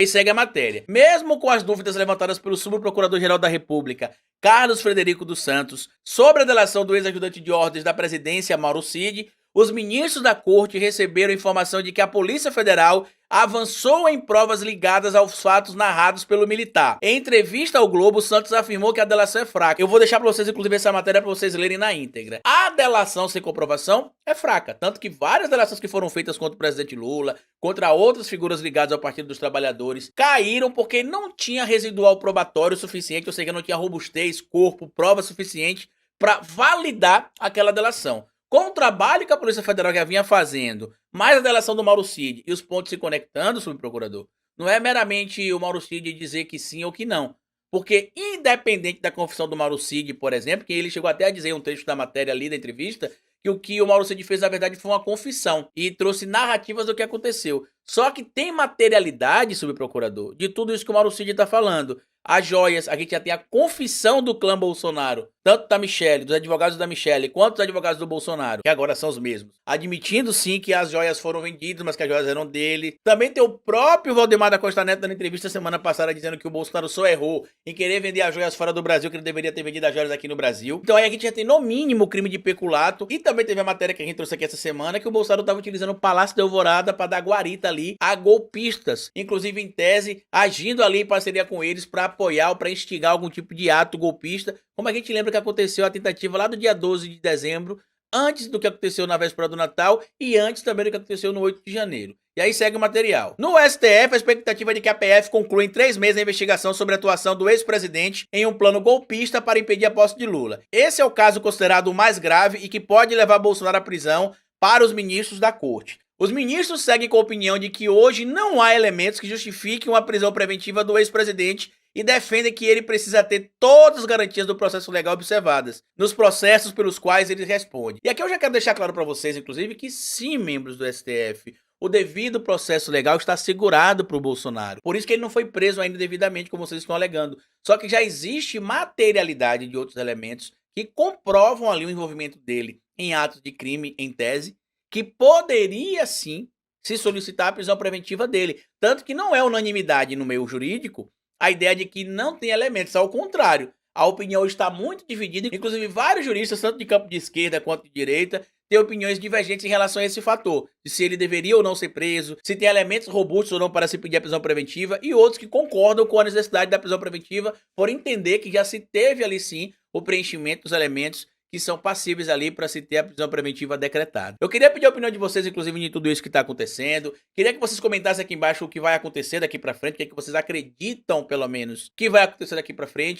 E segue a matéria. Mesmo com as dúvidas levantadas pelo subprocurador-geral da República, Carlos Frederico dos Santos, sobre a delação do ex-ajudante de ordens da presidência, Mauro Cid, os ministros da corte receberam informação de que a Polícia Federal avançou em provas ligadas aos fatos narrados pelo militar. Em entrevista ao Globo, Santos afirmou que a delação é fraca. Eu vou deixar para vocês, inclusive, essa matéria para vocês lerem na íntegra. A delação sem comprovação é fraca, tanto que várias delações que foram feitas contra o presidente Lula, contra outras figuras ligadas ao Partido dos Trabalhadores, caíram porque não tinha residual probatório suficiente, ou seja, não tinha robustez, corpo, prova suficiente para validar aquela delação. Com o trabalho que a Polícia Federal já vinha fazendo, mais a delação do Mauro Cid e os pontos se conectando, subprocurador, não é meramente o Mauro Cid dizer que sim ou que não. Porque, independente da confissão do Mauro Cid, por exemplo, que ele chegou até a dizer em um trecho da matéria ali da entrevista, que o Mauro Cid fez, na verdade, foi uma confissão e trouxe narrativas do que aconteceu. Só que tem materialidade, subprocurador, de tudo isso que o Mauro Cid está falando. As joias, a gente já tem a confissão do clã Bolsonaro, tanto da Michelle, dos advogados da Michelle, quanto dos advogados do Bolsonaro, que agora são os mesmos, admitindo sim que as joias foram vendidas, mas que as joias eram dele. Também tem o próprio Valdemar da Costa Neto dando entrevista semana passada dizendo que o Bolsonaro só errou em querer vender as joias fora do Brasil, que ele deveria ter vendido as joias aqui no Brasil. Então aí a gente já tem no mínimo o crime de peculato, e também teve a matéria que a gente trouxe aqui essa semana, que o Bolsonaro estava utilizando o Palácio da Alvorada para dar guarita ali a golpistas, inclusive em tese, agindo ali em parceria com eles para apoiar ou para instigar algum tipo de ato golpista, como a gente lembra que aconteceu a tentativa lá do dia 12 de dezembro, antes do que aconteceu na véspera do Natal e antes também do que aconteceu no 8 de janeiro. E aí segue o material. No STF, a expectativa é de que a PF conclua em 3 meses a investigação sobre a atuação do ex-presidente em um plano golpista para impedir a posse de Lula. Esse é o caso considerado o mais grave e que pode levar Bolsonaro à prisão para os ministros da corte. Os ministros seguem com a opinião de que hoje não há elementos que justifiquem uma prisão preventiva do ex-presidente e defendem que ele precisa ter todas as garantias do processo legal observadas nos processos pelos quais ele responde. E aqui eu já quero deixar claro para vocês, inclusive, que sim, membros do STF, o devido processo legal está assegurado para o Bolsonaro. Por isso que ele não foi preso ainda devidamente, como vocês estão alegando. Só que já existe materialidade de outros elementos que comprovam ali o envolvimento dele em atos de crime, em tese, que poderia sim se solicitar a prisão preventiva dele. Tanto que não é unanimidade no meio jurídico a ideia de que não tem elementos, ao contrário. A opinião está muito dividida, inclusive vários juristas, tanto de campo de esquerda quanto de direita, têm opiniões divergentes em relação a esse fator, de se ele deveria ou não ser preso, se tem elementos robustos ou não para se pedir a prisão preventiva, e outros que concordam com a necessidade da prisão preventiva, por entender que já se teve ali sim o preenchimento dos elementos que são passíveis ali para se ter a prisão preventiva decretada. Eu queria pedir a opinião de vocês, inclusive, de tudo isso que está acontecendo. Queria que vocês comentassem aqui embaixo o que vai acontecer daqui para frente, o que, é que vocês acreditam, pelo menos, que vai acontecer daqui para frente.